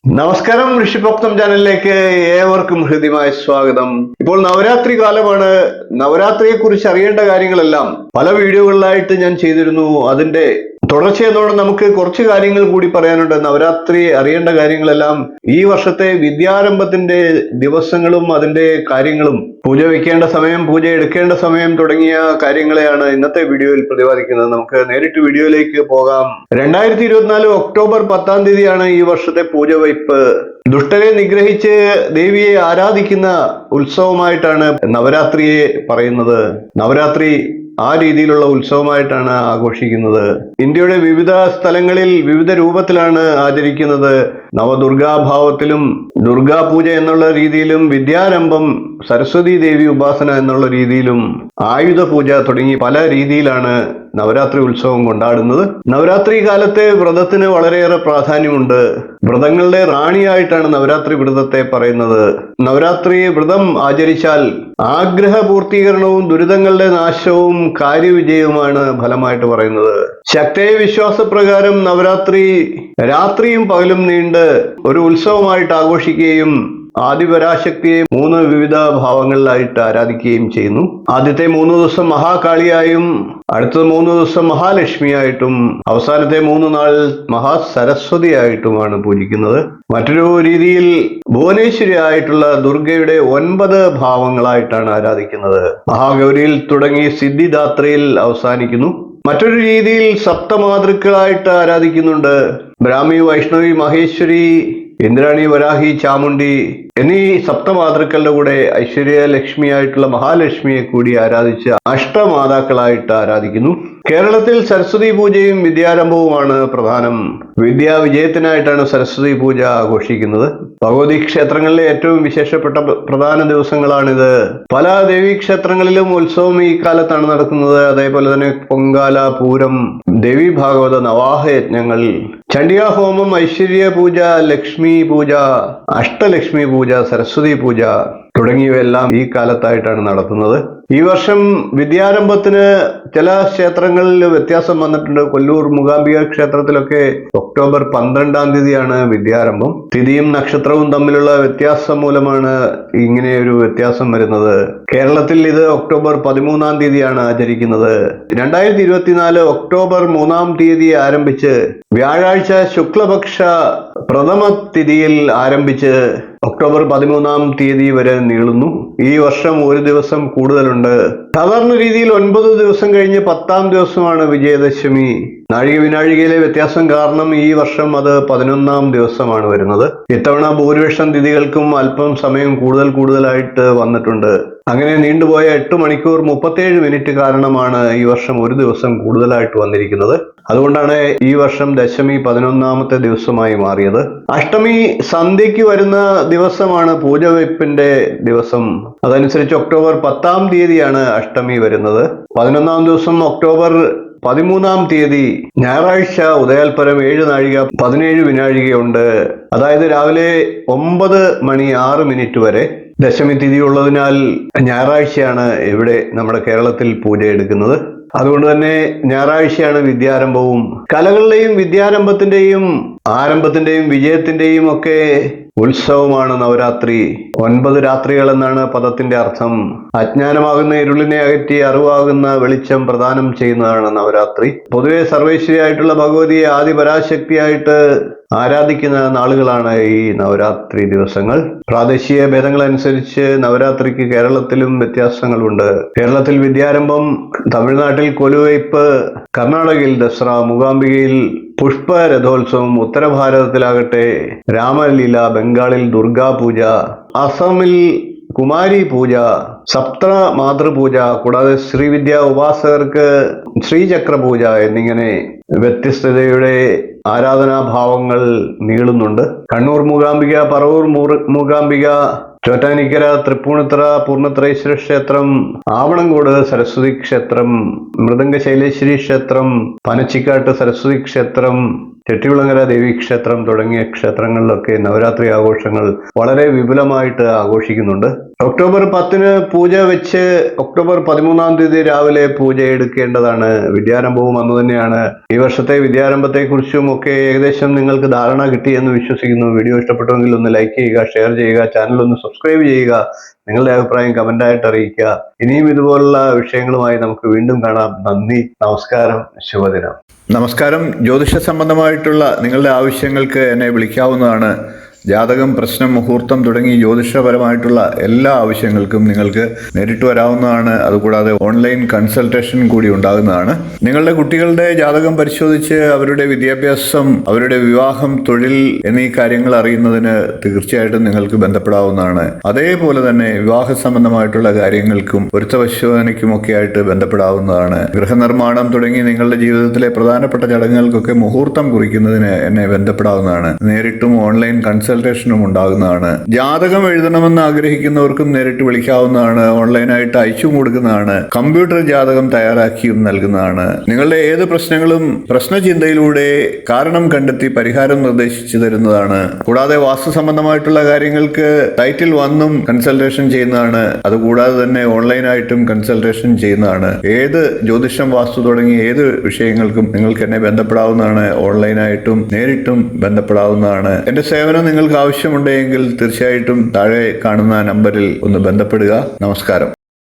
നമസ്കാരം, ഋഷിഭക്തം ചാനലിലേക്ക് ഏവർക്കും ഹൃദ്യമായ സ്വാഗതം. ഇപ്പോൾ നവരാത്രി കാലമാണ്. നവരാത്രിയെ കുറിച്ച് അറിയേണ്ട കാര്യങ്ങളെല്ലാം പല വീഡിയോകളിലായിട്ട് ഞാൻ ചെയ്തിരുന്നു. അതിന്റെ തുടർച്ചയെന്നോടെ നമുക്ക് കുറച്ച് കാര്യങ്ങൾ കൂടി പറയാനുണ്ട്. നവരാത്രി അറിയേണ്ട കാര്യങ്ങളെല്ലാം ഈ വർഷത്തെ വിദ്യാരംഭത്തിന്റെ ദിവസങ്ങളും അതിന്റെ കാര്യങ്ങളും, പൂജ വെക്കേണ്ട സമയം, പൂജ എടുക്കേണ്ട സമയം തുടങ്ങിയ കാര്യങ്ങളെയാണ് ഇന്നത്തെ വീഡിയോയിൽ പ്രതിപാദിക്കുന്നത്. നമുക്ക് നേരിട്ട് വീഡിയോയിലേക്ക് പോകാം. 2024 ഒക്ടോബർ 10-ാം തീയതിയാണ് ഈ വർഷത്തെ പൂജ വയ്പ്. ദുഷ്ടരെ നിഗ്രഹിച്ച് ദേവിയെ ആരാധിക്കുന്ന ഉത്സവമായിട്ടാണ് നവരാത്രിയെ പറയുന്നത്. നവരാത്രി ആ രീതിയിലുള്ള ഉത്സവമായിട്ടാണ് ആഘോഷിക്കുന്നത്. ഇന്ത്യയുടെ വിവിധ സ്ഥലങ്ങളിൽ വിവിധ രൂപത്തിലാണ് ആചരിക്കുന്നത്. നവദുർഗാഭാവത്തിലും ദുർഗാ പൂജ എന്നുള്ള രീതിയിലും, വിദ്യാരംഭം, സരസ്വതി ദേവി ഉപാസന എന്നുള്ള രീതിയിലും, ആയുധ പൂജ തുടങ്ങി പല രീതിയിലാണ് നവരാത്രി ഉത്സവം കൊണ്ടാടുന്നത്. നവരാത്രി കാലത്തെ വ്രതത്തിന് വളരെയേറെ പ്രാധാന്യമുണ്ട്. വ്രതങ്ങളുടെ റാണിയായിട്ടാണ് നവരാത്രി വ്രതത്തെ പറയുന്നത്. നവരാത്രി വ്രതം ആചരിച്ചാൽ ആഗ്രഹ പൂർത്തീകരണവും ദുരിതങ്ങളുടെ നാശവും കാര്യവിജയവുമാണ് ഫലമായിട്ട് പറയുന്നത്. ശക്തയ വിശ്വാസപ്രകാരം നവരാത്രി രാത്രിയും പകലും നീണ്ട് ഒരു ഉത്സവമായിട്ട് ആഘോഷിക്കുകയും ആദിപരാശക്തിയെ 3 വിവിധ ഭാവങ്ങളിലായിട്ട് ആരാധിക്കുകയും ചെയ്യുന്നു. ആദ്യത്തെ 3 ദിവസം മഹാകാളിയായും, അടുത്ത 3 ദിവസം മഹാലക്ഷ്മിയായിട്ടും, അവസാനത്തെ 3 നാൾ മഹാസരസ്വതിയായിട്ടുമാണ് പൂജിക്കുന്നത്. മറ്റൊരു രീതിയിൽ ഭുവനേശ്വരി ആയിട്ടുള്ള ദുർഗയുടെ 9 ഭാവങ്ങളായിട്ടാണ് ആരാധിക്കുന്നത്. മഹാഗൗരിയിൽ തുടങ്ങി സിദ്ധിദാത്രയിൽ അവസാനിക്കുന്നു. മറ്റൊരു രീതിയിൽ സപ്തമാതൃക്കളായിട്ട് ആരാധിക്കുന്നുണ്ട്. ബ്രാഹ്മി, വൈഷ്ണവി, മഹേശ്വരി, ഇന്ദ്രാണി, വരാഹി, ചാമുണ്ഡി എന്നീ സപ്തമാതൃക്കളുടെ കൂടെ ഐശ്വര്യ ലക്ഷ്മിയായിട്ടുള്ള മഹാലക്ഷ്മിയെ കൂടി ആരാധിച്ച് അഷ്ടമാതാക്കളായിട്ട് ആരാധിക്കുന്നു. കേരളത്തിൽ സരസ്വതി പൂജയും വിദ്യാരംഭവുമാണ് പ്രധാനം. വിദ്യാവിജയത്തിനായിട്ടാണ് സരസ്വതി പൂജ ആഘോഷിക്കുന്നത്. ഭഗവതി ക്ഷേത്രങ്ങളിലെ ഏറ്റവും വിശേഷപ്പെട്ട പ്രധാന ദിവസങ്ങളാണിത്. പല ദേവീക്ഷേത്രങ്ങളിലും ഉത്സവം ഈ കാലത്താണ് നടക്കുന്നത്. അതേപോലെ തന്നെ പൊങ്കാല, പൂരം, ദേവി ഭാഗവത നവാഹ യജ്ഞങ്ങൾ, ചണ്ഡികാ ഹോമം, ഐശ്വര്യ പൂജ, ലക്ഷ്മി പൂജ, അഷ്ടലക്ഷ്മി പൂജ, സരസ്വതി പൂജ തുടങ്ങിയവയെല്ലാം ഈ കാലത്തായിട്ടാണ് നടത്തുന്നത്. ഈ വർഷം വിദ്യാരംഭത്തിന് ചില ക്ഷേത്രങ്ങളിൽ വ്യത്യാസം വന്നിട്ടുണ്ട്. കൊല്ലൂർ മൂകാംബിക ക്ഷേത്രത്തിലൊക്കെ ഒക്ടോബർ 12-ാം തീയതിയാണ് വിദ്യാരംഭം. തിഥിയും നക്ഷത്രവും തമ്മിലുള്ള വ്യത്യാസം മൂലമാണ് ഇങ്ങനെ ഒരു വ്യത്യാസം വരുന്നത്. കേരളത്തിൽ ഇത് ഒക്ടോബർ 13-ാം തീയതിയാണ് ആചരിക്കുന്നത്. 2024 ഒക്ടോബർ 3-ാം തീയതി ആരംഭിച്ച് വ്യാഴാഴ്ച ശുക്ലപക്ഷ പ്രഥമ തിഥിയിൽ ആരംഭിച്ച് ഒക്ടോബർ 13-ാം തീയതി വരെ നീളുന്നു. ഈ വർഷം ഒരു ദിവസം കൂടുതലുണ്ട്. സാധാരണ രീതിയിൽ 9 ദിവസം കഴിഞ്ഞ് 10-ാം ദിവസമാണ് വിജയദശമി. നാഴിക വിനാഴികയിലെ വ്യത്യാസം കാരണം ഈ വർഷം അത് 11-ാം ദിവസമാണ് വരുന്നത്. ഇത്തവണ ഭൂരിപക്ഷം തിഥികൾക്കും അല്പം സമയം കൂടുതലായിട്ട് വന്നിട്ടുണ്ട്. അങ്ങനെ നീണ്ടുപോയ 8 മണിക്കൂർ 37 മിനിറ്റ് കാരണമാണ് ഈ വർഷം ഒരു ദിവസം കൂടുതലായിട്ട് വന്നിരിക്കുന്നത്. അതുകൊണ്ടാണ് ഈ വർഷം ദശമി 11-ാമത്തെ ദിവസമായി മാറിയത്. അഷ്ടമി സന്ധ്യയ്ക്ക് വരുന്ന ദിവസമാണ് പൂജവയ്പ്പിന്റെ ദിവസം. അതനുസരിച്ച് ഒക്ടോബർ 10-ാം തീയതിയാണ് അഷ്ടമി വരുന്നത്. 11-ാം ദിവസം ഒക്ടോബർ 13-ാം തീയതി ഞായറാഴ്ച ഉദയാൽപരം 7 നാഴിക 17 വിനാഴികയുണ്ട്. അതായത് രാവിലെ 9 മണി 6 മിനിറ്റ് വരെ. ദശമി തിഥി ഉള്ളതിനാൽ ഞായറാഴ്ചയാണ് ഇവിടെ നമ്മുടെ കേരളത്തിൽ പൂജ എടുക്കുന്നത്. അതുകൊണ്ട് തന്നെ ഞായറാഴ്ചയാണ് വിദ്യാരംഭവും. കലകളുടെയും വിദ്യാരംഭത്തിന്റെയും ആരംഭത്തിന്റെയും വിജയത്തിന്റെയും ഒക്കെ ഉത്സവമാണ് നവരാത്രി. 9 രാത്രികൾ എന്നാണ് പദത്തിന്റെ അർത്ഥം. അജ്ഞാനമാകുന്ന ഇരുളിനെ അകറ്റി അറിവാകുന്ന വെളിച്ചം പ്രദാനം ചെയ്യുന്നതാണ് നവരാത്രി. പൊതുവെ സർവേശ്വരിയായിട്ടുള്ള ഭഗവതിയെ ആദിപരാശക്തിയായിട്ട് ആരാധിക്കുന്ന നാളുകളാണ് ഈ നവരാത്രി ദിവസങ്ങൾ. പ്രാദേശിക ഭേദങ്ങളനുസരിച്ച് നവരാത്രിക്ക് കേരളത്തിലും വ്യത്യാസങ്ങളുണ്ട്. കേരളത്തിൽ വിദ്യാരംഭം, തമിഴ്നാട്ടിൽ കൊലുവയ്പ്, കർണാടകയിൽ ദസറ, മൂകാംബികയിൽ പുഷ്പരഥോത്സവം, ഉത്തരഭാരതത്തിലാകട്ടെ രാമലീല, ബംഗാളിൽ ദുർഗാ പൂജ, അസമിൽ കുമാരി പൂജ, സപ്ത മാതൃപൂജ, കൂടാതെ ശ്രീവിദ്യ ഉപാസകർക്ക് ശ്രീചക്ര പൂജ എന്നിങ്ങനെ വ്യത്യസ്തതയുടെ ആരാധനാഭാവങ്ങൾ നീളുന്നുണ്ട്. കണ്ണൂർ മൂകാംബിക, പറവൂർ മൂകാംബിക, ചോറ്റാനിക്കര തൃപ്പൂണിത്തറ പൂർണ്ണത്രയീശ്വര ക്ഷേത്രം, ആവണങ്കോട് സരസ്വതി ക്ഷേത്രം, മൃദംഗ ശൈലേശ്വരി ക്ഷേത്രം, പനച്ചിക്കാട്ട് സരസ്വതി ക്ഷേത്രം, ചെട്ടികുളങ്ങര ദേവീക്ഷേത്രം തുടങ്ങിയ ക്ഷേത്രങ്ങളിലൊക്കെ നവരാത്രി ആഘോഷങ്ങൾ വളരെ വിപുലമായിട്ട് ആഘോഷിക്കുന്നുണ്ട്. ഒക്ടോബർ 10 പൂജ വെച്ച് ഒക്ടോബർ 13 രാവിലെ പൂജ എടുക്കേണ്ടതാണ്. വിദ്യാരംഭവും അന്ന് തന്നെയാണ്. ഈ വർഷത്തെ വിദ്യാരംഭത്തെ കുറിച്ചും ഒക്കെ ഏകദേശം നിങ്ങൾക്ക് ധാരണ കിട്ടിയെന്ന് വിശ്വസിക്കുന്നു. വീഡിയോ ഇഷ്ടപ്പെട്ടുവെങ്കിൽ ഒന്ന് ലൈക്ക് ചെയ്യുക, ഷെയർ ചെയ്യുക, ചാനൽ ഒന്ന് സബ്സ്ക്രൈബ് ചെയ്യുക, നിങ്ങളുടെ അഭിപ്രായം കമന്റായിട്ട് അറിയിക്കുക. ഇനിയും ഇതുപോലുള്ള വിഷയങ്ങളുമായി നമുക്ക് വീണ്ടും കാണാം. നന്ദി, നമസ്കാരം, ശുഭദിനം. നമസ്കാരം. ജ്യോതിഷ സംബന്ധമായിട്ടുള്ള നിങ്ങളുടെ ആവശ്യങ്ങൾക്ക് എന്നെ വിളിക്കാവുന്നതാണ്. ജാതകം, പ്രശ്നം, മുഹൂർത്തം തുടങ്ങി ജ്യോതിഷപരമായിട്ടുള്ള എല്ലാ ആവശ്യങ്ങൾക്കും നിങ്ങൾക്ക് നേരിട്ട് വരാവുന്നതാണ്. അതുകൂടാതെ ഓൺലൈൻ കൺസൾട്ടേഷൻ കൂടി ഉണ്ടാകുന്നതാണ്. നിങ്ങളുടെ കുട്ടികളുടെ ജാതകം പരിശോധിച്ച് അവരുടെ വിദ്യാഭ്യാസം, അവരുടെ വിവാഹം, തൊഴിൽ എന്നീ കാര്യങ്ങൾ അറിയുന്നതിന് തീർച്ചയായിട്ടും നിങ്ങൾക്ക് ബന്ധപ്പെടാവുന്നതാണ്. അതേപോലെ തന്നെ വിവാഹ സംബന്ധമായിട്ടുള്ള കാര്യങ്ങൾക്കും പൊരുത്തപരിശോധനയ്ക്കും ഒക്കെ ആയിട്ട് ബന്ധപ്പെടാവുന്നതാണ്. ഗൃഹനിർമ്മാണം തുടങ്ങി നിങ്ങളുടെ ജീവിതത്തിലെ പ്രധാനപ്പെട്ട ചടങ്ങുകൾക്കൊക്കെ മുഹൂർത്തം കുറിക്കുന്നതിന് എന്നെ ബന്ധപ്പെടാവുന്നതാണ്. നേരിട്ടും ഓൺലൈൻ കൺസൾട്ടേഷനും ഉണ്ടാകുന്നതാണ്. ജാതകം എഴുതണമെന്ന് ആഗ്രഹിക്കുന്നവർക്കും നേരിട്ട് വിളിക്കാവുന്നതാണ്. ഓൺലൈനായിട്ട് അയച്ചും കൊടുക്കുന്നതാണ്. കമ്പ്യൂട്ടർ ജാതകം തയ്യാറാക്കിയും നൽകുന്നതാണ്. നിങ്ങളുടെ ഏത് പ്രശ്നങ്ങളും പ്രശ്നചിന്തയിലൂടെ കാരണം കണ്ടെത്തി പരിഹാരം നിർദ്ദേശിച്ചു തരുന്നതാണ്. കൂടാതെ വാസ്തു സംബന്ധമായിട്ടുള്ള കാര്യങ്ങൾക്ക് ടൈറ്റിൽ വന്നും കൺസൾട്ടേഷൻ ചെയ്യുന്നതാണ്. അതുകൂടാതെ തന്നെ ഓൺലൈനായിട്ടും കൺസൾട്ടേഷൻ ചെയ്യുന്നതാണ്. ഏത് ജ്യോതിഷം, വാസ്തു തുടങ്ങി ഏത് വിഷയങ്ങൾക്കും നിങ്ങൾക്ക് എന്നെ ബന്ധപ്പെടാവുന്നതാണ്. ഓൺലൈനായിട്ടും നേരിട്ടും ബന്ധപ്പെടാവുന്നതാണ്. എന്റെ സേവനം നിങ്ങൾക്ക് ആവശ്യമുണ്ടെങ്കിൽ തീർച്ചയായിട്ടും താഴെ കാണുന്ന നമ്പറിൽ ഒന്ന് ബന്ധപ്പെടുക. നമസ്കാരം.